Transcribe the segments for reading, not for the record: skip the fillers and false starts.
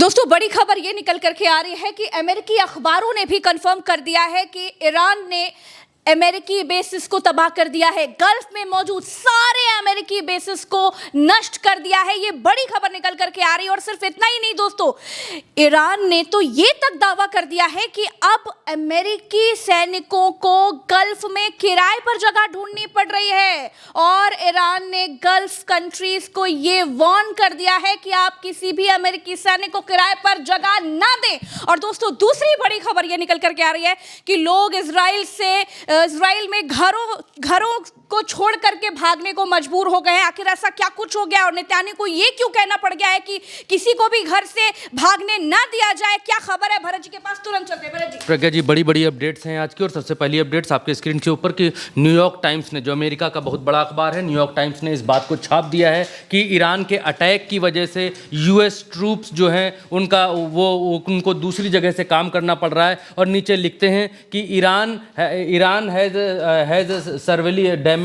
दोस्तों बड़ी खबर ये निकल करके आ रही है कि अमेरिकी अखबारों ने भी कंफर्म कर दिया है कि ईरान ने अमेरिकी बेसिस को तबाह कर दिया है। गल्फ में मौजूद सारे अमेरिकी बेसिस को नष्ट कर दिया है। ये बड़ी खबर निकल करके आ रही है। और सिर्फ इतना ही नहीं दोस्तों, ईरान ने तो ये तक दावा कर दिया है कि अब अमेरिकी सैनिकों को गल्फ में किराए पर जगह ढूंढनी पड़ रही है। और ईरान ने गल्फ कंट्रीज को ये वार्न कर दिया है कि आप किसी भी अमेरिकी सैनिक को किराए पर जगह ना दें। और दोस्तों दूसरी बड़ी खबर ये निकल करके आ रही है कि लोग इजराइल में घरों को छोड़ करके भागने को मजबूर हो गए हैं। आखिर ऐसा क्या कुछ हो गया और नेतन्याहू को ये क्यों कहना पड़ गया है कि किसी को भी घर से भागने ना दिया जाए? क्या खबर है भरत जी के पास? तुरंत चलते हैं भरत जी। प्रज्ञा जी, बड़ी बड़ी अपडेट्स हैं आज की। और सबसे पहली अपडेट्स आपके स्क्रीन के ऊपर कि न्यूयॉर्क टाइम्स ने, जो अमेरिका का बहुत बड़ा अखबार है, न्यूयॉर्क टाइम्स ने इस बात को छाप दिया है कि ईरान के अटैक की वजह से यूएस ट्रूप्स जो हैं उनको दूसरी जगह से काम करना पड़ रहा है। और नीचे लिखते हैं कि Iran has severely damaged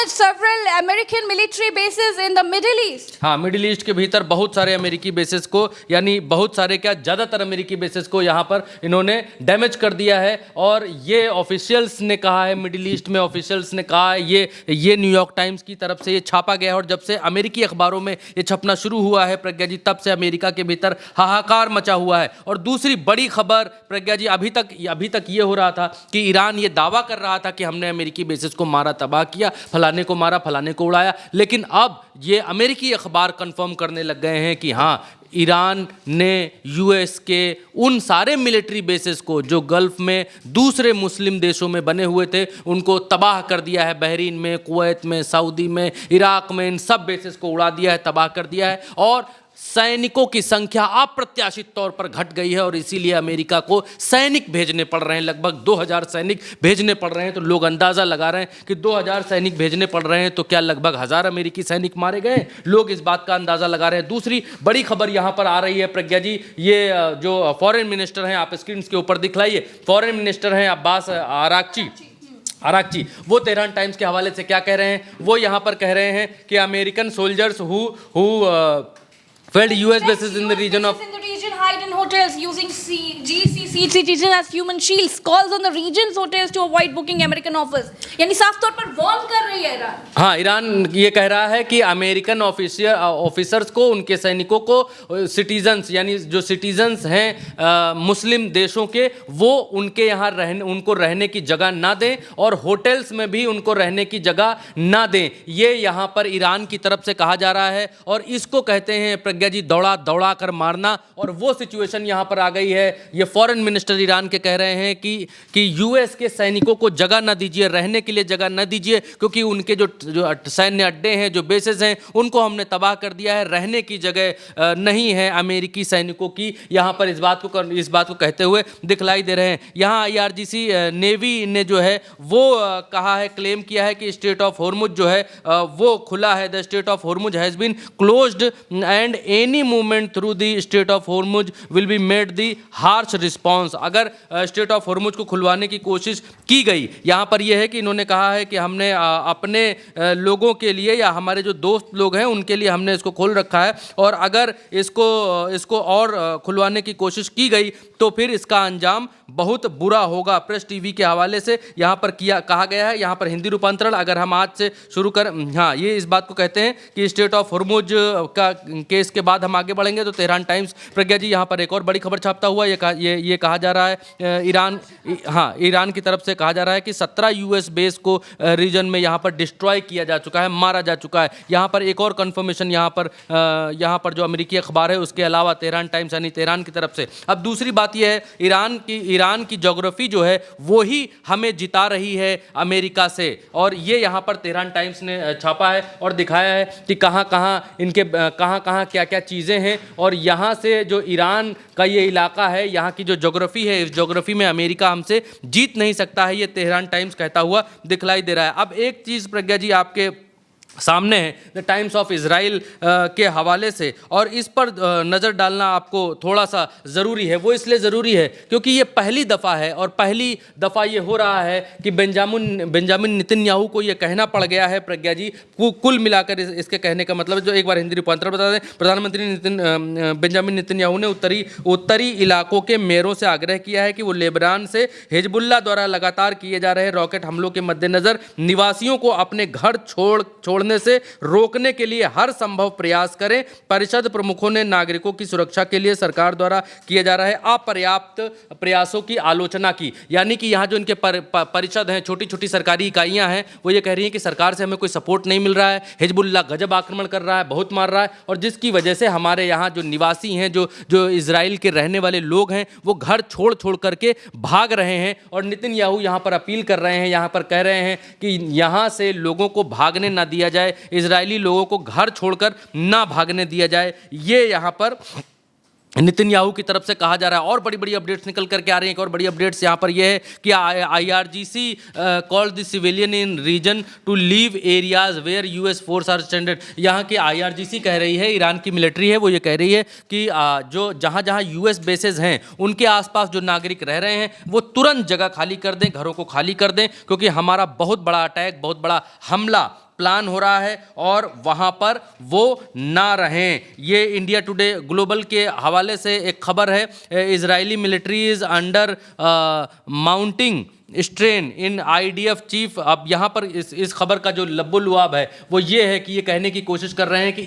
several American military bases in the Middle East. हाँ, मिडिल ईस्ट के भीतर बहुत सारे अमेरिकी बेसेस को, यानी बहुत सारे क्या, ज़्यादातर अमेरिकी बेसेस को यहाँ पर इन्होंने डैमेज कर दिया है। और ये ऑफिशियल्स ने कहा है, मिडिल ईस्ट में ऑफिशियल्स ने कहा है, ये न्यूयॉर्क टाइम्स की तरफ से ये छापा गया है। और जब से अमेरिकी अखबारों में ये छपना शुरू हुआ है प्रज्ञा जी, तब से अमेरिका के भीतर हाहाकार मचा हुआ है। और दूसरी बड़ी खबर प्रज्ञा जी, अभी तक ये हो रहा था कि ईरान ये दावा कर रहा था कि हमने अमेरिकी बेसिस को मारा, तबाह किया, फलाने को मारा, फलाने को उड़ाया। लेकिन अब ये अमेरिकी अखबार कंफर्म करने लग गए हैं कि हाँ, ईरान ने यूएस के उन सारे मिलिट्री बेसिस को जो गल्फ में दूसरे मुस्लिम देशों में बने हुए थे, उनको तबाह कर दिया है। बहरीन में, कुवैत में, सऊदी में, इराक में, इन सब बेसिस को उड़ा दिया है, तबाह कर दिया है। और सैनिकों की संख्या अप्रत्याशित तौर पर घट गई है। और इसीलिए अमेरिका को सैनिक भेजने पड़ रहे हैं, लगभग 2000 सैनिक भेजने पड़ रहे हैं। तो लोग अंदाज़ा लगा रहे हैं कि 2000 सैनिक भेजने पड़ रहे हैं तो क्या लगभग 1000 अमेरिकी सैनिक मारे गए? लोग इस बात का अंदाज़ा लगा रहे हैं। दूसरी बड़ी खबर यहाँ पर आ रही है प्रज्ञा जी, ये जो फॉरेन मिनिस्टर हैं, आप स्क्रीन के ऊपर दिखलाइए, फॉरेन मिनिस्टर हैं अब्बास आरागची, वो तेहरान टाइम्स के हवाले से क्या कह रहे हैं? वो यहाँ पर कह रहे हैं कि American soldiers who felled US bases in the region hide in hotels using GCC citizens as human shields, calls on the region's hotels to avoid booking American offers। यानी साफ तौर पर वार्न कर रही है ईरान। हाँ, ईरान ये कह रहा है कि अमेरिकन ऑफिसर्स को, उनके सैनिकों को, सिटीजन्स यानी जो सिटीजन्स हैं मुस्लिम देशों के, वो उनके यहाँ उनको रहने की जगह ना दें और होटल्स में भी उनको रहने की जगह ना दें। ये यहाँ पर ईरान की तरफ से कहा जा रहा है। और इसको कहते हैं प्रज्ञा जी, दौड़ा कर मारना। और वो सिचुएशन यहाँ पर आ गई है। ये फॉरेन मिनिस्टर ईरान के कह रहे हैं कि यूएस के सैनिकों को जगह न दीजिए, रहने के लिए जगह न दीजिए, क्योंकि उनके जो सैन्य अड्डे हैं, जो बेसेस हैं, उनको हमने तबाह कर दिया है। रहने की जगह नहीं है अमेरिकी सैनिकों की। यहाँ पर इस बात को कहते हुए दिखलाई दे रहे हैं। यहाँ IRGC नेवी ने जो है वो कहा है, क्लेम किया है कि स्ट्रेट ऑफ हॉर्मुज जो है वो खुला है। The strait of Hormuz has been closed and any movement through the strait of Hormuz will be made the harsh response. अगर स्ट्रेट ऑफ हॉर्मुज को खुलवाने की कोशिश की गई, यहाँ पर यह है कि इन्होंने कहा है कि हमने अपने लोगों के लिए या हमारे जो दोस्त लोग हैं उनके लिए हमने इसको खोल रखा है। और अगर इसको और खुलवाने की कोशिश की गई तो फिर इसका अंजाम बहुत बुरा होगा। प्रेस टीवी के हवाले से यहाँ पर कहा गया है। यहाँ पर हिंदी रूपांतरण अगर हम आज से शुरू कर, हाँ, ये इस बात को कहते हैं कि स्ट्रेट ऑफ हॉर्मुज का केस के बाद हम आगे बढ़ेंगे। तो तेहरान टाइम्स प्रज्ञा जी यहाँ पर एक और बड़ी खबर छापता हुआ ये कहा जा रहा है, ईरान की तरफ से कहा जा रहा है कि 17 यूएस बेस को रीजन में यहाँ पर डिस्ट्रॉय किया जा चुका है, मारा जा चुका है। यहाँ पर एक और कंफर्मेशन यहाँ पर जो अमेरिकी अखबार है उसके अलावा तेहरान टाइम्स यानी तेहरान की तरफ से। अब दूसरी बात यह है, ईरान की ज्योग्राफी जो है वो ही हमें जिता रही है अमेरिका से। और ये यहाँ पर तेहरान टाइम्स ने छापा है और दिखाया है कि कहाँ क्या चीज़ें हैं। और यहाँ से जो ईरान का ये इलाका है, यहाँ की जो ज्योग्राफी है, इस ज्योग्राफी में अमेरिका हमसे जीत नहीं सकता है। ये तेहरान टाइम्स कहता हुआ दिखलाई दे रहा है। अब एक चीज़ प्रज्ञा जी आपके सामने है द टाइम्स ऑफ इज़राइल के हवाले से। और इस पर नज़र डालना आपको थोड़ा सा ज़रूरी है। वो इसलिए ज़रूरी है क्योंकि ये पहली दफ़ा है और पहली दफ़ा ये हो रहा है कि बेंजामिन नेतन्याहू को ये कहना पड़ गया है प्रज्ञा जी। कुल मिलाकर इसके कहने का मतलब, जो एक बार हिंदी रूपांतर बता दें, प्रधानमंत्री बेंजामिन नेतन्याहू ने उत्तरी इलाकों के मेयरों से आग्रह किया है कि वो लेबनान से हिजबुल्लाह द्वारा लगातार किए जा रहे रॉकेट हमलों के मद्देनज़र निवासियों को अपने घर छोड़ने से रोकने के लिए हर संभव प्रयास करें। परिषद प्रमुखों ने नागरिकों की सुरक्षा के लिए सरकार द्वारा किए जा रहे अपर्याप्त प्रयासों की आलोचना की। यानी कि यहाँ जो इनके परिषद हैं, छोटी छोटी सरकारी इकाइयां हैं, वो ये कह रही हैं कि सरकार से हमें कोई सपोर्ट नहीं मिल रहा है, हिजबुल्लाह गजब आक्रमण कर रहा है, बहुत मार रहा है, और जिसकी वजह से हमारे यहाँ जो निवासी हैं, जो इजराइल के रहने वाले लोग हैं, वो घर छोड़ करके भाग रहे हैं। और नेतन्याहू यहाँ पर अपील कर रहे हैं, यहाँ पर कह रहे हैं कि यहाँ से लोगों को भागने ना दिया जाए, इजरायली लोगों को घर छोड़कर ना भागने दिया जाए। ये यहाँ पर नेतन्याहू की तरफ से कहा जा रहा है। और बड़ी बड़ी अपडेट्स निकल करके आ रही हैं। एक और बड़ी अपडेट्स यहाँ पर यह है कि IRGC called the civilian in region to leave areas where US force are standard. यहाँ की IRGC कह रही है, ईरान की मिलिट्री है, वो ये कह रही है कि जो जहाँ US बेसेस हैं, उनके आसपास जो नागरिक रह रहे हैं, वो तुरंत जगह खाली कर दें, घरों को खाली कर दें, क्योंकि हमारा बहुत बड़ा अटैक, बहुत बड़ा हमला प्लान हो रहा है और वहाँ पर वो ना रहें। ये इंडिया टुडे ग्लोबल के हवाले से एक खबर है। Israeli military is under mounting strain in IDF chief. अब यहाँ पर इस खबर का जो लब्बो-लुआब है वो ये है कि ये कहने की कोशिश कर रहे हैं कि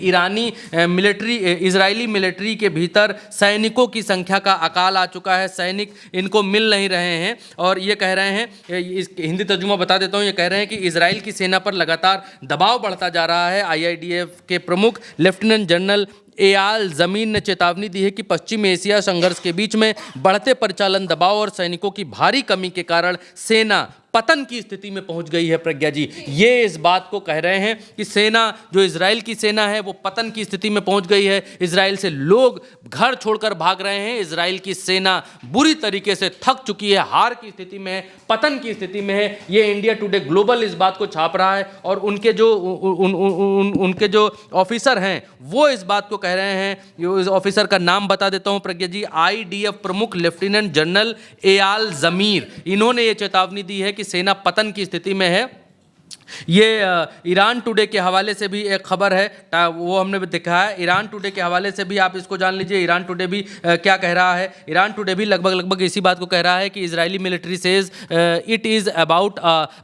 इजरायली मिलिट्री के भीतर सैनिकों की संख्या का अकाल आ चुका है, सैनिक इनको मिल नहीं रहे हैं। और ये कह रहे हैं, इस हिंदी तर्जुमा बता देता हूँ, ये कह रहे हैं कि इजराइल की सेना पर लगातार दबाव बढ़ता जा रहा है। IIDF के प्रमुख लेफ्टिनेंट जनरल एयाल ज़मीन ने चेतावनी दी है कि पश्चिम एशिया संघर्ष के बीच में बढ़ते परिचालन दबाव और सैनिकों की भारी कमी के कारण सेना पतन की स्थिति में पहुंच गई है। प्रज्ञा जी, ये इस बात को कह रहे हैं कि सेना, जो इजराइल की सेना है, वो पतन की स्थिति में पहुंच गई है। इजराइल से लोग घर छोड़कर भाग रहे हैं। इजराइल की सेना बुरी तरीके से थक चुकी है, हार की स्थिति में है, पतन की स्थिति में है। ये इंडिया टुडे ग्लोबल इस बात को छाप रहा है और उनके जो ऑफिसर हैं वो इस बात को कह रहे हैं। इस ऑफिसर का नाम बता देता हूं प्रज्ञा जी, IDF प्रमुख लेफ्टिनेंट जनरल एयाल ज़मीर। इन्होंने ये चेतावनी दी है कि सेना पतन की स्थिति में है। ये ईरान टुडे के हवाले से भी एक खबर है, वो हमने भी देखा है। ईरान टुडे के हवाले से भी आप इसको जान लीजिए। ईरान टुडे भी क्या कह रहा है। ईरान टुडे भी लगभग इसी बात को कह रहा है कि Israeli military says it is about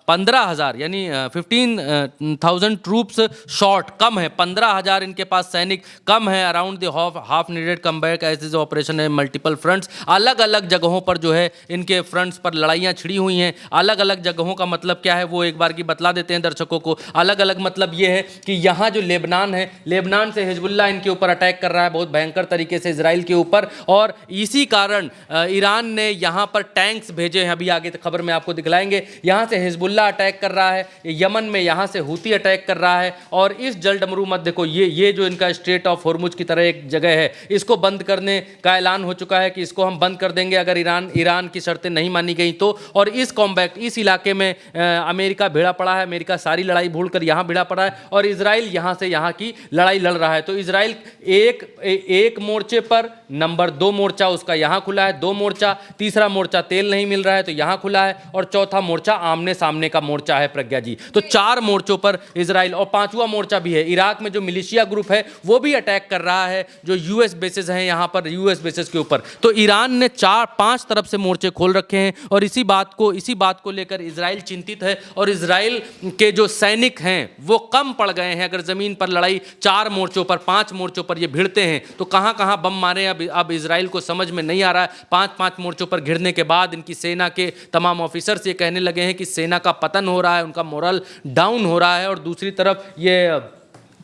15,000 यानी 15,000 ट्रूप्स शॉर्ट, कम है, 15,000 इनके पास सैनिक कम है। Around the half needed come back as this operation है मल्टीपल फ्रंट्स। अलग अलग जगहों पर जो है इनके फ्रंट्स पर लड़ाइयाँ छिड़ी हुई हैं। अलग अलग जगहों का मतलब क्या है वो एक बार की बतला देते हैं दर्शकों को। अलग अलग मतलब ये है कि यहाँ जो लेबनान है, लेबनान से हिजबुल्लाह इनके ऊपर अटैक कर रहा है बहुत भयंकर तरीके से इजराइल के ऊपर, और इसी कारण ईरान ने यहाँ पर टैंक्स भेजे हैं। अभी आगे खबर में आपको दिखलाएंगे। यहाँ से हिजबुल्लाह अटैक कर रहा है, यमन में यहाँ से हूती अटैक कर रहा है। और इस जलडमरू मत देखो, ये जो इनका स्ट्रेट ऑफ हॉर्मुज की तरह एक जगह है, इसको बंद करने का ऐलान हो चुका है कि इसको हम बंद कर देंगे अगर ईरान की शर्तें नहीं मानी गई तो। और इस इलाके में अमेरिका भिड़ा पड़ा है। अमेरिका सारी लड़ाई भूलकर यहाँ भिड़ा पड़ा है और इजराइल यहाँ से यहाँ की लड़ाई लड़ रहा है। तो इजराइल एक मोर्चे पर, नंबर 2 मोर्चा उसका यहाँ खुला है, 2 मोर्चा, तीसरा मोर्चा तेल नहीं मिल रहा है तो यहाँ खुला है, और चौथा मोर्चा आमने सामने का मोर्चा है प्रज्ञा जी। तो 4 मोर्चों पर इजराइल, और 5वां मोर्चा भी है। इराक में जो मिलिशिया ग्रुप है वो भी अटैक कर रहा है जो US बेसेस हैं यहाँ पर, US बेसेस के ऊपर। तो ईरान ने 4-5 तरफ से मोर्चे खोल रखे हैं और इसी बात को लेकर इजराइल चिंतित है। और इजराइल के जो सैनिक हैं वो कम पड़ गए हैं। अगर जमीन पर लड़ाई 4 मोर्चों पर, 5 मोर्चों पर ये भिड़ते हैं तो कहां कहां बम मारे अब इजराइल को समझ में नहीं आ रहा है। 5-5 मोर्चों पर घिरने के बाद इनकी सेना के तमाम ऑफिसर्स ये कहने लगे हैं कि सेना का पतन हो रहा है, उनका मोरल डाउन हो रहा है। और दूसरी तरफ ये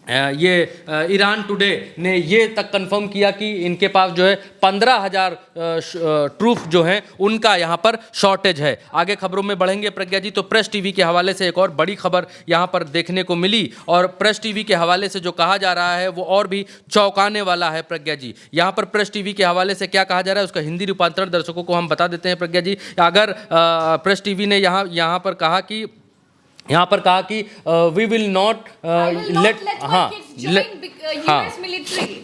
ईरान टुडे ने ये तक कंफर्म किया कि इनके पास जो है 15,000 ट्रूप जो हैं उनका यहाँ पर शॉर्टेज है। आगे खबरों में बढ़ेंगे प्रज्ञा जी। तो प्रेस टीवी के हवाले से एक और बड़ी खबर यहाँ पर देखने को मिली, और प्रेस टीवी के हवाले से जो कहा जा रहा है वो और भी चौंकाने वाला है प्रज्ञा जी। यहाँ पर प्रेस टीवी के हवाले से क्या कहा जा रहा है उसका हिंदी रूपांतरण दर्शकों को हम बता देते हैं प्रज्ञा जी। अगर प्रेस टीवी ने यहाँ पर कहा कि यहाँ पर कहा कि वी विल नॉट लेट, हाँ हाँ,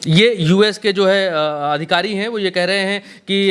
ये यूएस के जो है अधिकारी हैं वो ये कह रहे हैं कि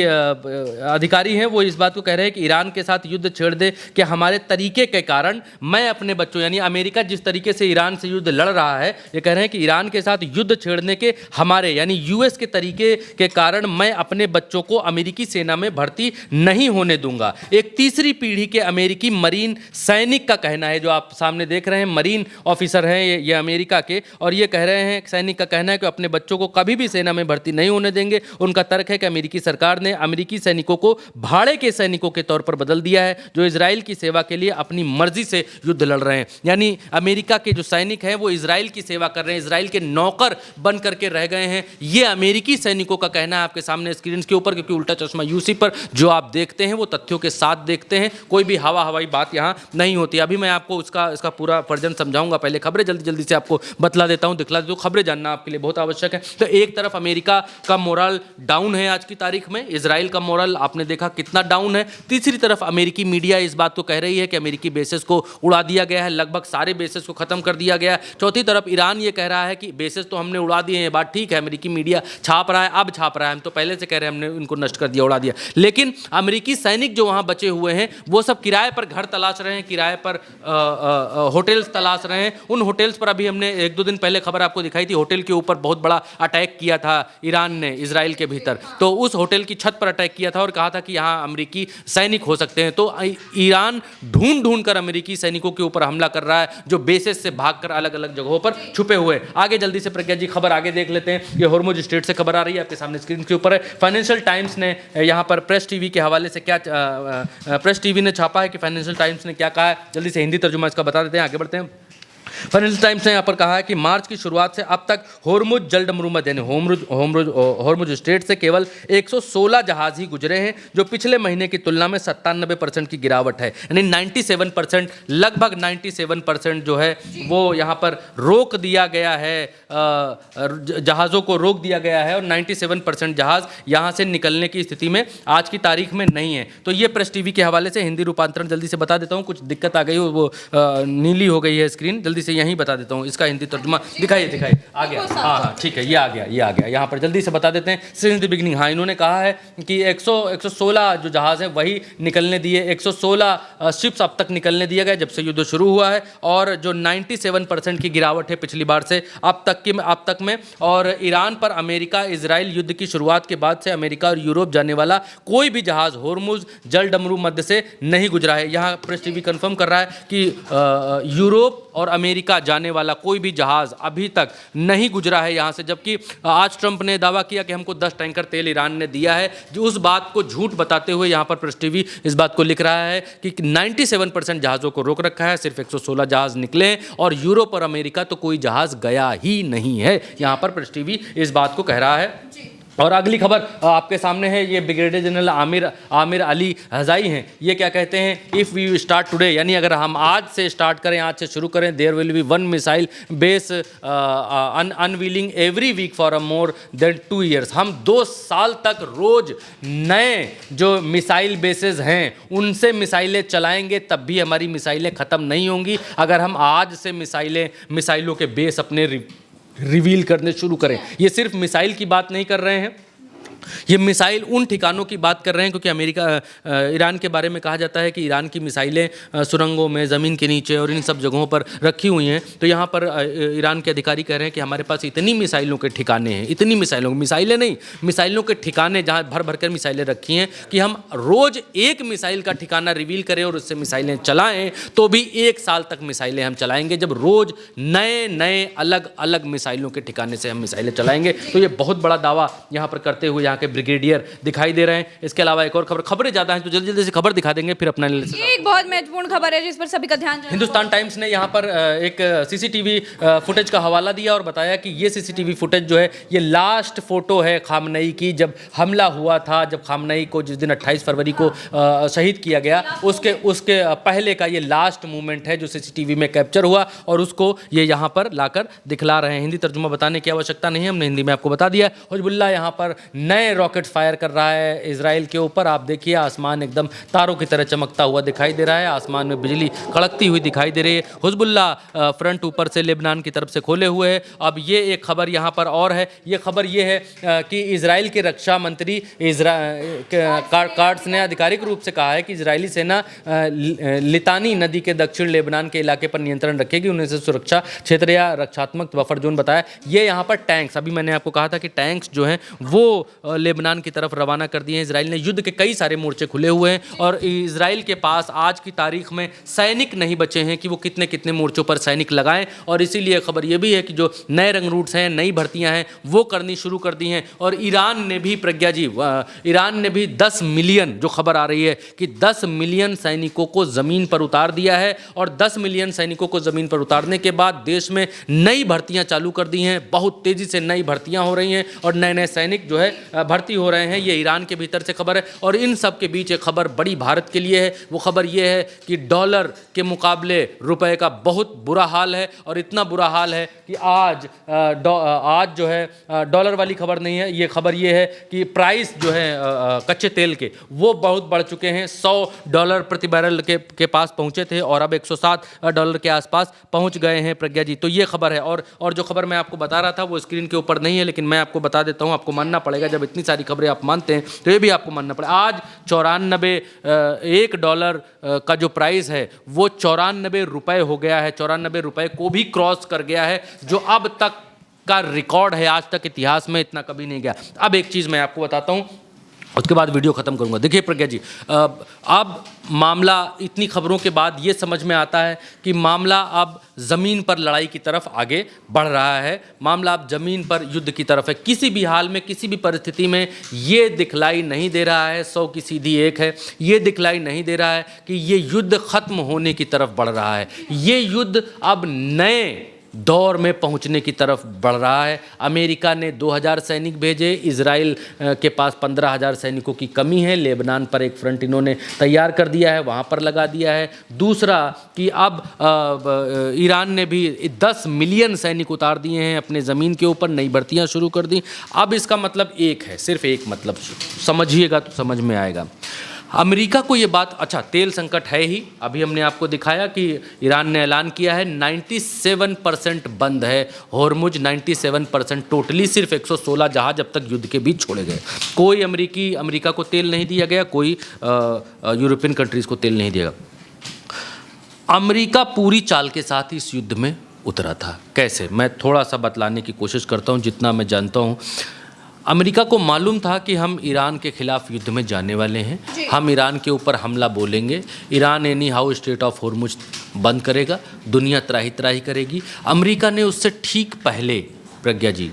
अधिकारी हैं वो इस बात को कह रहे हैं कि ईरान के साथ युद्ध छेड़ दे कि हमारे तरीके के कारण मैं अपने बच्चों, यानी अमेरिका जिस तरीके से ईरान से युद्ध लड़ रहा है, ये कह रहे हैं कि ईरान के साथ युद्ध छेड़ने के हमारे यानी यूएस के तरीके के कारण मैं अपने बच्चों को अमेरिकी सेना में भर्ती नहीं होने दूंगा। एक तीसरी पीढ़ी के अमेरिकी मरीन सैनिक का कहना है, जो आप सामने देख रहे हैं मरीन ऑफिसर हैं ये अमेरिका के, और ये कह रहे हैं सैनिक का कहना है कि अपने बच्चों को कभी भी सेना में भर्ती नहीं होने देंगे। उनका तर्क है कि अमेरिकी सरकार ने अमेरिकी सैनिकों को भाड़े के सैनिकों के तौर पर बदल दिया है, जो इजराइल की सेवा के लिए अपनी मर्जी से युद्ध लड़ रहे हैं। यानी अमेरिका के जो सैनिक हैं वो इजराइल की सेवा कर रहे हैं, इजराइल के नौकर बन करके रह गए हैं। ये अमेरिकी सैनिकों का कहना है आपके सामने स्क्रीन के ऊपर, क्योंकि उल्टा चश्मा यूसी पर जो आप देखते हैं वो तथ्यों के साथ देखते हैं, कोई भी हवाई बात यहाँ नहीं होती। अभी मैं आपको इसका पूरा वर्जन समझाऊंगा, पहले खबरें जल्दी से आपको बतला देता हूँ, दिखला देता हूँ। खबरें जानना आपके लिए बहुत आवश्यक है। तो एक तरफ अमेरिका का मोरल डाउन है आज की तारीख में, इजराइल का मोरल आपने देखा कितना डाउन है। तीसरी तरफ अमेरिकी मीडिया इस बात को कह रही है कि अमेरिकी बेसेस को उड़ा दिया गया है, लगभग सारे बेसेस को खत्म कर दिया गया है। चौथी तरफ ईरान ये कह रहा है कि बेसेस तो हमने उड़ा दिए हैं, ये बात ठीक है, अमेरिकी मीडिया छाप रहा है, अब छाप रहा है, हम तो पहले से कह रहे हैं हमने इनको नष्ट कर दिया, उड़ा दिया। लेकिन अमेरिकी सैनिक जो वहाँ बचे हुए हैं वो सब किराए पर घर तलाश रहे हैं, किराए पर होटल्स तलाश रहे हैं। उन होटल्स पर अभी हमने 1-2 दिन पहले खबर आपको दिखाई थी, होटल के ऊपर बहुत बड़ा अटैक किया था ईरान ने इजराइल के भीतर, तो उस होटल की छत पर अटैक किया था और कहा था कि यहाँ अमेरिकी सैनिक हो सकते हैं। तो ईरान ढूंढ कर अमेरिकी सैनिकों के ऊपर हमला कर रहा है, जो बेसेस से भागकर अलग अलग जगहों पर छुपे हुए। आगे जल्दी से प्रज्ञा जी खबर आगे देख लेते हैं। ये होर्मुज स्ट्रेट से खबर आ रही है, आपके सामने स्क्रीन के ऊपर है। फाइनेंशियल टाइम्स ने यहाँ पर प्रेस टीवी के हवाले से क्या प्रेस टीवी ने छापा है कि फाइनेंशियल टाइम्स ने क्या कहा है, जल्दी से हिंदी तर्जुमा इसका बता देते हैं, आगे बढ़ते हैं। फाइनेंशियल टाइम्स ने यहाँ पर कहा है कि मार्च की शुरुआत से अब तक होर्मुज जलडमरूमद यानी होर्मुज स्ट्रेट से केवल 116 जहाज ही गुजरे हैं, जो पिछले महीने की तुलना में 97% की गिरावट है। यानी 97%, लगभग 97% जो है वो यहाँ पर रोक दिया गया है, जहाज़ों को रोक दिया गया है, और 97% जहाज़ यहाँ से निकलने की स्थिति में आज की तारीख में नहीं है। तो ये प्रेस टीवी के हवाले से हिंदी रूपांतरण जल्दी से बता देता हूँ, कुछ दिक्कत आ गई हो, वो नीली हो गई है स्क्रीन, जल्दी से यहीं बता देता हूँ इसका हिंदी तर्जुमा। दिखाइए आ गया, हाँ ठीक है, ये आ गया यहाँ पर जल्दी से बता देते हैं। सिंस द बिगिनिंग, हाँ इन्होंने कहा है कि 116 जो जहाज़ हैं वही निकलने दिए, 116 शिप्स अब तक निकलने दिए गए जब से युद्ध शुरू हुआ है, और जो 97% की गिरावट है पिछली बार से अब तक में। और ईरान पर अमेरिका इजराइल युद्ध की शुरुआत के बाद से अमेरिका और यूरोप जाने वाला कोई भी जहाज़ होर्मुज जलडमरू मध्य से नहीं गुजरा है। यहाँ प्रेस टीवी कंफर्म कर रहा है कि यूरोप और अमेरिका जाने वाला कोई भी जहाज़ अभी तक नहीं गुजरा है यहाँ से, जबकि आज ट्रंप ने दावा किया कि हमको 10 टैंकर तेल ईरान ने दिया है, जो उस बात को झूठ बताते हुए यहाँ पर प्रेस टीवी इस बात को लिख रहा है कि 97% जहाज़ों को रोक रखा है, सिर्फ 116 जहाज़ निकले हैं, और यूरोप और अमेरिका तो कोई जहाज़ गया ही नहीं है। यहाँ पर प्रेस टीवी इस बात को कह रहा है। और अगली खबर आपके सामने है, ये ब्रिगेडियर जनरल आमिर अली हजाई हैं। ये क्या कहते हैं, इफ़ वी स्टार्ट टुडे, यानी अगर हम आज से स्टार्ट करें, आज से शुरू करें, there will be 1 missile base unveiling every week for more than 2 years। हम 2 साल तक रोज नए जो मिसाइल बेसेस हैं उनसे मिसाइलें चलाएंगे, तब भी हमारी मिसाइलें ख़त्म नहीं होंगी अगर हम आज से मिसाइलों के बेस अपने रिवील करने शुरू करें। ये सिर्फ मिसाइल की बात नहीं कर रहे हैं, ये मिसाइल उन ठिकानों की बात कर रहे हैं, क्योंकि ईरान के बारे में कहा जाता है कि ईरान की मिसाइलें सुरंगों में, ज़मीन के नीचे और इन सब जगहों पर रखी हुई हैं। तो यहाँ पर ईरान के अधिकारी कह रहे हैं कि हमारे पास इतनी मिसाइलों के ठिकाने हैं, इतनी मिसाइलें नहीं, मिसाइलों के ठिकाने जहाँ भर कर मिसाइलें रखी हैं कि हम रोज़ एक मिसाइल का ठिकाना रिवील करें और उससे मिसाइलें चलाएँ तो भी 1 साल तक मिसाइलें हम चलाएँगे, जब रोज़ नए अलग अलग मिसाइलों के ठिकाने से हम मिसाइलें चलाएँगे। तो ये बहुत बड़ा दावा यहाँ पर करते हुए यहाँ के ब्रिगेडियर दिखाई दे रहे हैं। इसके अलावा एक और खबरें ज़्यादा हैं तो जल्दी से खबर दिखा देंगे, फिर अपना ये एक बहुत महत्वपूर्ण खबर है जिस पर सभी का ध्यान। हिंदुस्तान टाइम्स ने यहाँ पर एक सीसीटीवी फुटेज का हवाला दिया और बताया कि ये सीसीटीवी फुटेज जो है ये लास्ट फोटो है खामनई की, जब हमला हुआ था, जब खामनई को जिस दिन 28 फरवरी को शहीद किया गया उसके पहले का ये लास्ट मोमेंट है जो सीसीटीवी में कैप्चर हुआ, और उसको ये यहाँ पर लाकर दिखला रहे हैं। हिंदी तर्जुमा बताने की आवश्यकता नहीं है, हमने हिंदी में आपको बता दिया। हिजबुल्लाह यहाँ पर नए नए रॉकेट फायर कर रहा है इजराइल के ऊपर। आप देखिए आसमान एकदम तारों की तरह चमकता हुआ दिखाई दे रहा है, आसमान में बिजली कड़कती हुई दिखाई दे रही है। हिजबुल्लाह फ्रंट ऊपर से लेबनान की तरफ से खोले हुए है। अब ये एक खबर यहाँ पर और है, ये खबर ये है कि इजराइल के रक्षा मंत्री कार्ट्स ने आधिकारिक रूप से कहा है कि इजरायली सेना लितानी नदी के दक्षिण लेबनान के इलाके पर नियंत्रण रखेगी, उन्हें से सुरक्षा क्षेत्र या रक्षात्मक बफर जोन बताया। ये यहाँ पर टैंक्स, अभी मैंने आपको कहा था कि टैंक्स जो हैं वो लेबनान की तरफ रवाना कर दिए हैं। इजराइल ने युद्ध के कई सारे मोर्चे खुले हुए हैं और इजराइल के पास आज की तारीख में सैनिक नहीं बचे हैं कि वो कितने कितने मोर्चों पर सैनिक लगाएं। और इसीलिए खबर ये भी है कि जो नए रंग रूट्स हैं, नई भर्तियां हैं, वो करनी शुरू कर दी हैं। और ईरान ने भी, प्रज्ञा जी, ईरान ने भी 10 मिलियन, जो खबर आ रही है कि 10 मिलियन सैनिकों को ज़मीन पर उतार दिया है। और 10 मिलियन सैनिकों को ज़मीन पर उतारने के बाद देश में नई भर्तियां चालू कर दी हैं। बहुत तेज़ी से नई भर्तियां हो रही हैं और नए नए सैनिक जो है भर्ती हो रहे हैं। ये ईरान के भीतर से खबर है। और इन सब के बीच एक खबर बड़ी भारत के लिए है। वो खबर ये है कि डॉलर के मुकाबले रुपए का बहुत बुरा हाल है। और इतना बुरा हाल है कि आज जो है डॉलर वाली खबर नहीं है, ये खबर ये है कि प्राइस जो है कच्चे तेल के वो बहुत बढ़ चुके हैं। $100 प्रति बैरल के पास पहुंचे थे और अब $107 के आसपास पहुंच गए हैं, प्रज्ञा जी। तो ये खबर है। और जो खबर मैं आपको बता रहा था वो स्क्रीन के ऊपर नहीं है, लेकिन मैं आपको बता देता हूं, आपको मानना पड़ेगा। जब इतनी सारी खबरें आप मानते हैं तो ये भी आपको मानना पड़ेगा। आज $1 का जो प्राइस है वो ₹94 हो गया है। ₹94 को भी क्रॉस कर गया है, जो अब तक का रिकॉर्ड है। आज तक इतिहास में इतना कभी नहीं गया। अब एक चीज़ मैं आपको बताता हूँ, उसके बाद वीडियो ख़त्म करूंगा। देखिए प्रज्ञा जी, अब मामला इतनी खबरों के बाद ये समझ में आता है कि मामला अब ज़मीन पर लड़ाई की तरफ आगे बढ़ रहा है। मामला अब ज़मीन पर युद्ध की तरफ है। किसी भी हाल में, किसी भी परिस्थिति में ये दिखलाई नहीं दे रहा है, 100 की सीधी एक है, ये दिखलाई नहीं दे रहा है कि ये युद्ध ख़त्म होने की तरफ बढ़ रहा है। ये युद्ध अब नए दौर में पहुंचने की तरफ बढ़ रहा है। अमेरिका ने 2000 सैनिक भेजे, इजराइल के पास 15,000 सैनिकों की कमी है। लेबनान पर एक फ्रंट इन्होंने तैयार कर दिया है, वहाँ पर लगा दिया है। दूसरा कि अब ईरान ने भी 10 मिलियन सैनिक उतार दिए हैं अपने ज़मीन के ऊपर, नई भर्तियाँ शुरू कर दी। अब इसका मतलब एक है, सिर्फ एक मतलब समझिएगा तो समझ में आएगा। अमेरिका को ये बात, अच्छा तेल संकट है ही, अभी हमने आपको दिखाया कि ईरान ने ऐलान किया है 97% बंद है होर्मुज, 97% टोटली। सिर्फ 116 जहाज अब तक युद्ध के बीच छोड़े गए। कोई अमेरिका को तेल नहीं दिया गया, कोई यूरोपियन कंट्रीज़ को तेल नहीं दिया गया। अमेरिका पूरी चाल के साथ इस युद्ध में उतरा था। कैसे, मैं थोड़ा सा बतलाने की कोशिश करता हूँ जितना मैं जानता हूँ। अमेरिका को मालूम था कि हम ईरान के खिलाफ युद्ध में जाने वाले हैं, हम ईरान के ऊपर हमला बोलेंगे, Iran any how straight of Hormuz बंद करेगा, दुनिया त्राही त्राही करेगी। अमेरिका ने उससे ठीक पहले, प्रज्ञा जी,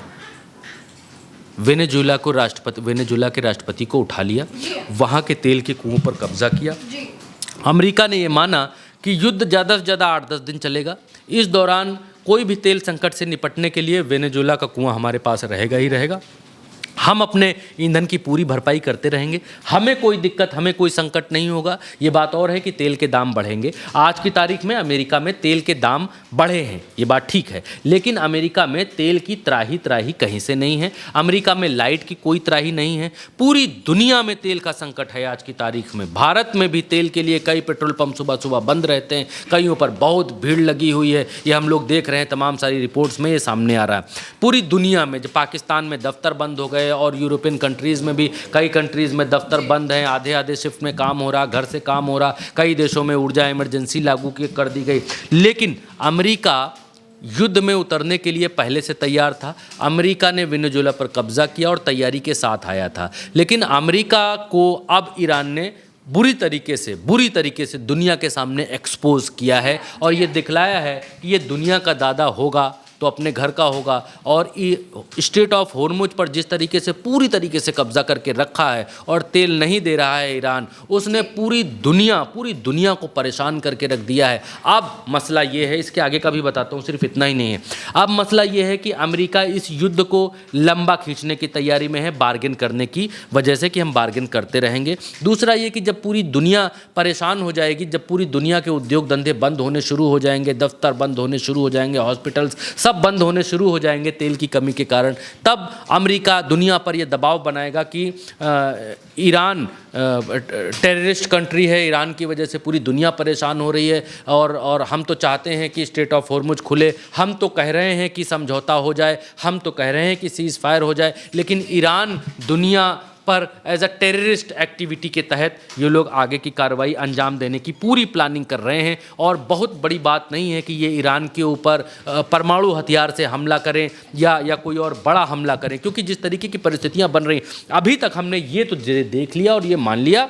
वेनेजुएला के राष्ट्रपति को उठा लिया, वहाँ के तेल के कुओं पर कब्जा किया। अमेरिका ने ये माना कि युद्ध ज़्यादा से ज़्यादा 8-10 दिन चलेगा। इस दौरान कोई भी तेल संकट से निपटने के लिए वेनेजुएला का कुआं हमारे पास रहेगा ही रहेगा। हम अपने ईंधन की पूरी भरपाई करते रहेंगे, हमें कोई दिक्कत, हमें कोई संकट नहीं होगा। ये बात और है कि तेल के दाम बढ़ेंगे। आज की तारीख में अमेरिका में तेल के दाम बढ़े हैं, ये बात ठीक है, लेकिन अमेरिका में तेल की त्राही त्राही कहीं से नहीं है। अमेरिका में लाइट की कोई त्राही नहीं है। पूरी दुनिया में तेल का संकट है आज की तारीख में। भारत में भी तेल के लिए कई पेट्रोल पंप सुबह सुबह बंद रहते हैं, कईयों पर बहुत भीड़ लगी हुई है। ये हम लोग देख रहे हैं, तमाम सारी रिपोर्ट्स में ये सामने आ रहा है। पूरी दुनिया में, जो पाकिस्तान में दफ्तर बंद हो गए और यूरोपियन कंट्रीज़ में भी कई कंट्रीज़ में दफ्तर बंद हैं, आधे शिफ्ट में काम हो रहा, घर से काम हो रहा। कई देशों में ऊर्जा इमरजेंसी लागू कर दी गई। लेकिन अमेरिका युद्ध में उतरने के लिए पहले से तैयार था। अमेरिका ने वेनेजुएला पर कब्जा किया और तैयारी के साथ आया था। लेकिन अमेरिका को अब ईरान ने बुरी तरीके से दुनिया के सामने एक्सपोज किया है और ये दिखलाया है कि ये दुनिया का दादा होगा तो अपने घर का होगा। और स्ट्रेट ऑफ होर्मुज पर जिस तरीके से पूरी तरीके से कब्जा करके रखा है और तेल नहीं दे रहा है ईरान, उसने पूरी दुनिया को परेशान करके रख दिया है। अब मसला ये है, इसके आगे का भी बताता हूँ, सिर्फ इतना ही नहीं है। अब मसला ये है कि अमेरिका इस युद्ध को लंबा खींचने की तैयारी में है, बार्गेन करने की वजह से कि हम बार्गेन करते रहेंगे। दूसरा ये कि जब पूरी दुनिया परेशान हो जाएगी, जब पूरी दुनिया के उद्योग धंधे बंद होने शुरू हो जाएंगे, दफ्तर बंद होने शुरू हो जाएंगे, हॉस्पिटल्स सब बंद होने शुरू हो जाएंगे तेल की कमी के कारण, तब अमेरिका दुनिया पर यह दबाव बनाएगा कि ईरान टेररिस्ट कंट्री है, ईरान की वजह से पूरी दुनिया परेशान हो रही है और हम तो चाहते हैं कि स्ट्रेट ऑफ हॉर्मुज खुले, हम तो कह रहे हैं कि समझौता हो जाए, हम तो कह रहे हैं कि सीज़ फायर हो जाए, लेकिन ईरान दुनिया पर एज अ टेररिस्ट एक्टिविटी के तहत ये लोग आगे की कार्रवाई अंजाम देने की पूरी प्लानिंग कर रहे हैं। और बहुत बड़ी बात नहीं है कि ये ईरान के ऊपर परमाणु हथियार से हमला करें या कोई और बड़ा हमला करें, क्योंकि जिस तरीके की परिस्थितियां बन रही अभी तक हमने ये तो देख लिया और ये मान लिया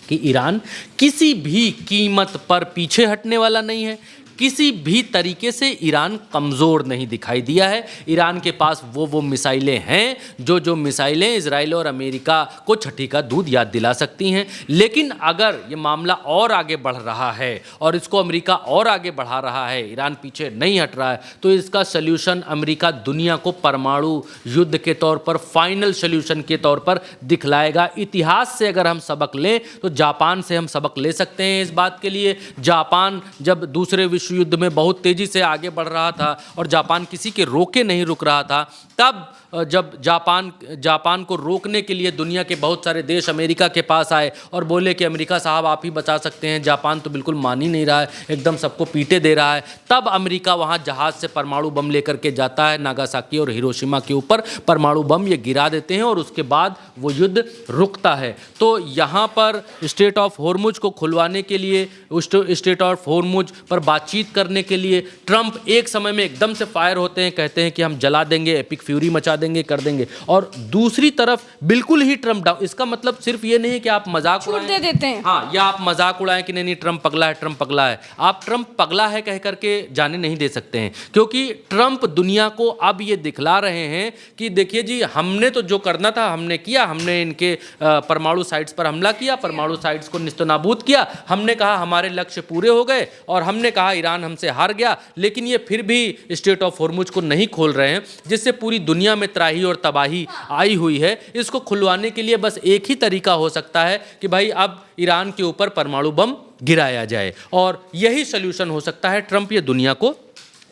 कि ईरान किसी भी कीमत पर पीछे हटने वाला नहीं है, किसी भी तरीके से ईरान कमज़ोर नहीं दिखाई दिया है। ईरान के पास वो मिसाइलें हैं जो मिसाइलें इजराइल और अमेरिका को छठी का दूध याद दिला सकती हैं। लेकिन अगर ये मामला और आगे बढ़ रहा है और इसको अमेरिका और आगे बढ़ा रहा है, ईरान पीछे नहीं हट रहा है, तो इसका सल्यूशन अमेरिका दुनिया को परमाणु युद्ध के तौर पर फाइनल सल्यूशन के तौर पर दिखलाएगा। इतिहास से अगर हम सबक लें तो जापान से हम सबक ले सकते हैं इस बात के लिए। जापान जब दूसरे विश्व युद्ध में बहुत तेजी से आगे बढ़ रहा था और जापान किसी के रोके नहीं रुक रहा था, तब जब जापान को रोकने के लिए दुनिया के बहुत सारे देश अमेरिका के पास आए और बोले कि अमेरिका साहब आप ही बचा सकते हैं, जापान तो बिल्कुल मान ही नहीं रहा है, एकदम सबको पीटे दे रहा है, तब अमेरिका वहाँ जहाज़ से परमाणु बम लेकर के जाता है, नागासाकी और हिरोशिमा के ऊपर परमाणु बम ये गिरा देते हैं और उसके बाद वो युद्ध रुकता है। तो यहाँ पर स्ट्रेट ऑफ हॉर्मुज को खुलवाने के लिए, स्ट्रेट ऑफ हॉर्मुज पर बातचीत करने के लिए ट्रंप एक समय में एकदम से फायर होते हैं, कहते हैं कि हम जला देंगे, एपिक फ्यूरी मचा देंगे, कर देंगे, और दूसरी तरफ बिल्कुल ही ट्रंप डाउन। इसका मतलब सिर्फ ये नहीं है कि आप मजाक छूट दे देते हैं, हाँ, या आप मजाक उड़ाएं कि नहीं ट्रंप पगला है, ट्रंप पगला है। आप ट्रंप पगला है कह करके जाने नहीं दे सकते हैं, क्योंकि ट्रंप दुनिया को अब ये दिखला रहे हैं कि देखिए जी, हमने तो जो करना था हमने किया, हमने इनके परमाणु साइट्स पर हमला किया, परमाणु साइट्स को निस्तनाबूद किया, हमने कहा हमारे लक्ष्य पूरे हो गए और हमने कहा ईरान हमसे हार गया, लेकिन ये फिर भी स्ट्रेट ऑफ हॉर्मुज को नहीं खोल रहे हैं, जिससे पूरी दुनिया में त्राही और तबाही आई हुई है। इसको खुलवाने के लिए बस एक ही तरीका हो सकता है कि भाई अब ईरान के ऊपर परमाणु बम गिराया जाए, और यही सल्यूशन हो सकता है। ट्रंप ये दुनिया को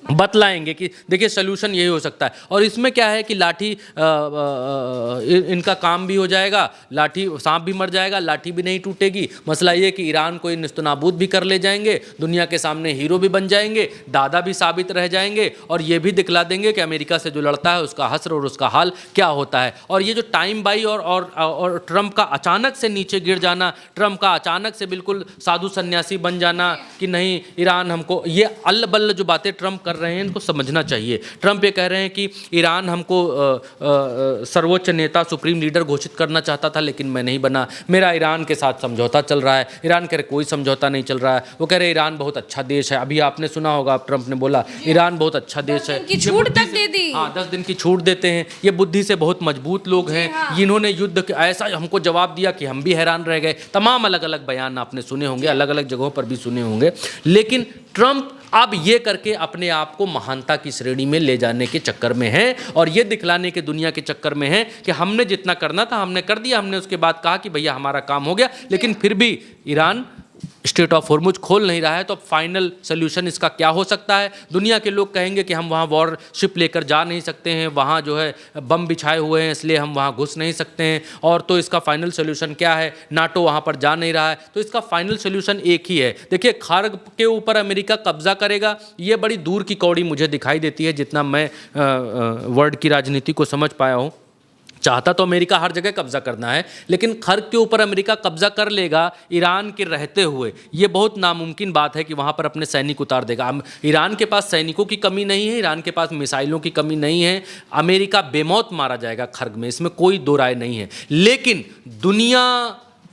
बतलाएंगे कि देखिए सल्यूशन यही हो सकता है। और इसमें क्या है कि लाठी इनका काम भी हो जाएगा, लाठी सांप भी मर जाएगा, लाठी भी नहीं टूटेगी। मसला ये कि ईरान को निस्तनाबूद भी कर ले जाएंगे, दुनिया के सामने हीरो भी बन जाएंगे, दादा भी साबित रह जाएंगे, और ये भी दिखला देंगे कि अमेरिका से जो लड़ता है उसका हश्र और उसका हाल क्या होता है। और ये जो टाइम बाई और ट्रंप का अचानक से नीचे गिर जाना, ट्रंप का अचानक से बिल्कुल साधु सन्यासी बन जाना कि नहीं ईरान हमको, ये अल्ल बल्ल जो बातें ट्रंप कर रहे हैं इनको समझना चाहिए। ट्रंप ये कह रहे हैं कि ईरान हमको सर्वोच्च नेता, सुप्रीम लीडर घोषित करना चाहता था, लेकिन मैं नहीं बना, मेरा ईरान के साथ समझौता चल रहा है। ईरान कह रहे कोई समझौता नहीं चल रहा है, वो कह रहे ईरान बहुत अच्छा देश है। अभी आपने सुना होगा, ट्रंप ने बोला ईरान बहुत अच्छा देश है, छूट तक दे दी। हाँ, 10 दिन की छूट देते हैं। ये बुद्धि से बहुत मजबूत लोग हैं, इन्होंने युद्ध ऐसा हमको जवाब दिया कि हम भी हैरान रह गए। तमाम अलग अलग बयान आपने सुने होंगे, अलग अलग जगहों पर भी सुने होंगे, लेकिन ट्रंप अब ये करके अपने आप को महानता की श्रेणी में ले जाने के चक्कर में है, और ये दिखलाने के दुनिया के चक्कर में है कि हमने जितना करना था हमने कर दिया। हमने उसके बाद कहा कि भैया हमारा काम हो गया, लेकिन फिर भी ईरान स्ट्रेट ऑफ हॉर्मुज खोल नहीं रहा है। तो फाइनल सोल्यूशन इसका क्या हो सकता है? दुनिया के लोग कहेंगे कि हम वहाँ वॉरशिप लेकर जा नहीं सकते हैं, वहाँ जो है बम बिछाए हुए हैं, इसलिए हम वहाँ घुस नहीं सकते हैं। और तो इसका फाइनल सोल्यूशन क्या है? नाटो वहाँ पर जा नहीं रहा है, तो इसका फाइनल सोल्यूशन एक ही है। देखिए, खर्ग के ऊपर अमेरिका कब्जा करेगा, ये बड़ी दूर की कौड़ी मुझे दिखाई देती है, जितना मैं वर्ल्ड की राजनीति को समझ पाया हूँ। चाहता तो अमेरिका हर जगह कब्जा करना है, लेकिन खर्ग के ऊपर अमेरिका कब्जा कर लेगा ईरान के रहते हुए, ये बहुत नामुमकिन बात है कि वहाँ पर अपने सैनिक उतार देगा। ईरान के पास सैनिकों की कमी नहीं है, ईरान के पास मिसाइलों की कमी नहीं है, अमेरिका बेमौत मारा जाएगा खर्ग में, इसमें कोई दो राय नहीं है। लेकिन दुनिया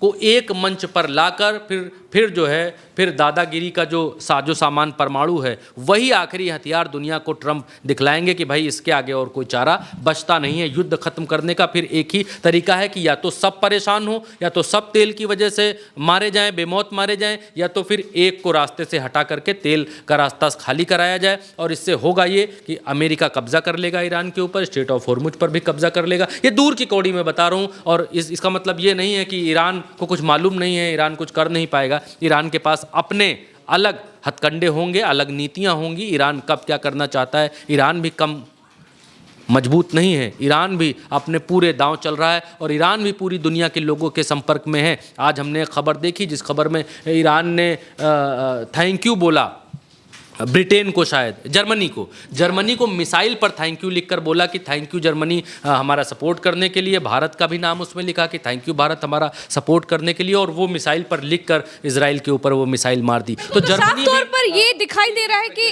को एक मंच पर लाकर फिर जो है फिर दादागिरी का जो साजो सामान परमाणु है, वही आखिरी हथियार दुनिया को ट्रंप दिखलाएंगे कि भाई इसके आगे और कोई चारा बचता नहीं है। युद्ध खत्म करने का फिर एक ही तरीका है कि या तो सब परेशान हो, या तो सब तेल की वजह से मारे जाएं, बेमौत मारे जाएं, या तो फिर एक को रास्ते से हटा करके तेल का रास्ता खाली कराया जाए। और इससे होगा ये कि अमेरिका कब्जा कर लेगा ईरान के ऊपर, स्ट्रेट ऑफ हॉर्मुज पर भी कब्जा कर लेगा। ये दूर की कौड़ी में बता रहा हूँ, और इसका मतलब ये नहीं है कि ईरान को कुछ मालूम नहीं है, ईरान कुछ कर नहीं पाएगा। ईरान के पास अपने अलग हथकंडे होंगे, अलग नीतियां होंगी। ईरान कब क्या करना चाहता है, ईरान भी कम मजबूत नहीं है, ईरान भी अपने पूरे दांव चल रहा है और ईरान भी पूरी दुनिया के लोगों के संपर्क में है। आज हमने एक खबर देखी जिस खबर में ईरान ने थैंक यू बोला ब्रिटेन को, शायद जर्मनी को मिसाइल पर थैंक यू लिखकर बोला कि थैंक यू जर्मनी हमारा सपोर्ट करने के लिए। भारत का भी नाम उसमें लिखा कि थैंक यू भारत हमारा सपोर्ट करने के लिए, और वो मिसाइल पर लिखकर इजराइल के ऊपर वो मिसाइल मार दी। तो साफ तौर पर ये दिखाई दे रहा है कि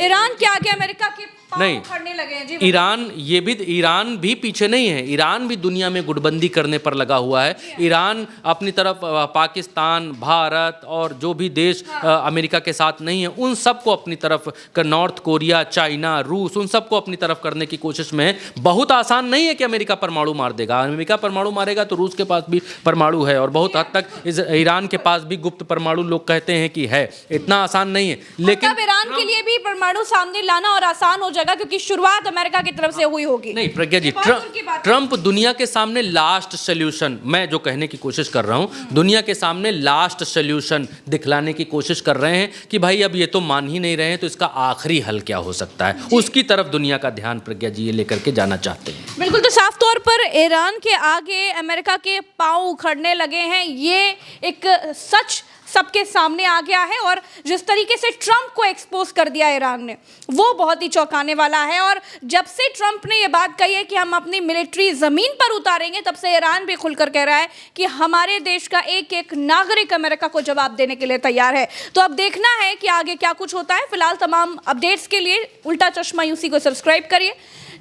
ईरान के आगे अमेरिका के नहीं, उखड़ने लगे हैं। जी ईरान भी पीछे नहीं है, ईरान भी दुनिया में गुटबंदी करने पर लगा हुआ है। ईरान अपनी तरफ पाकिस्तान, भारत और जो भी देश अमेरिका के साथ नहीं है उन सबको अपनी तरफ, नॉर्थ कोरिया, चाइना, रूस, उन सबको अपनी तरफ करने की कोशिश में है। बहुत आसान नहीं है कि अमेरिका परमाणु मार देगा। अमेरिका परमाणु मारेगा तो रूस के पास भी परमाणु है और बहुत हद तक ईरान के पास भी गुप्त परमाणु लोग कहते हैं कि है। इतना आसान नहीं है, लेकिन ईरान के लिए भी परमाणु सामने लाना और आसान हो जाएगा क्योंकि शुरुआत अमेरिका की तरफ से हुई होगी। नहीं प्रज्ञा जी, ट्रंप दुनिया के सामने लास्ट सॉल्यूशन, मैं जो कहने की कोशिश कर रहा हूं, दुनिया के सामने लास्ट सॉल्यूशन दिखलाने की कोशिश कर रहे हैं कि भाई अब ये तो मान ही नहीं रहे हैं तो इसका आखिरी हल क्या हो सकता है, उसकी तरफ दुनिया का ध्यान प्रज्ञा जी ये लेकर के जाना चाहते हैं। बिल्कुल, तो साफ तौर पर ईरान के आगे अमेरिका के पांव उखड़ने लगे हैं, ये एक सच सबके सामने आ गया है। और जिस तरीके से ट्रंप को एक्सपोज कर दिया ईरान ने, वो बहुत ही चौंकाने वाला है। और जब से ट्रंप ने ये बात कही है कि हम अपनी मिलिट्री जमीन पर उतारेंगे, तब से ईरान भी खुलकर कह रहा है कि हमारे देश का एक एक नागरिक अमेरिका को जवाब देने के लिए तैयार है। तो अब देखना है कि आगे क्या कुछ होता है। फिलहाल तमाम अपडेट्स के लिए उल्टा चश्मा यूसी को सब्सक्राइब करिए।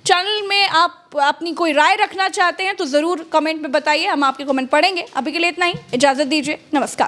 चैनल में आप अपनी कोई राय रखना चाहते हैं तो ज़रूर कमेंट में बताइए, हम आपके कमेंट पढ़ेंगे। अभी के लिए इतना ही, इजाज़त दीजिए, नमस्कार।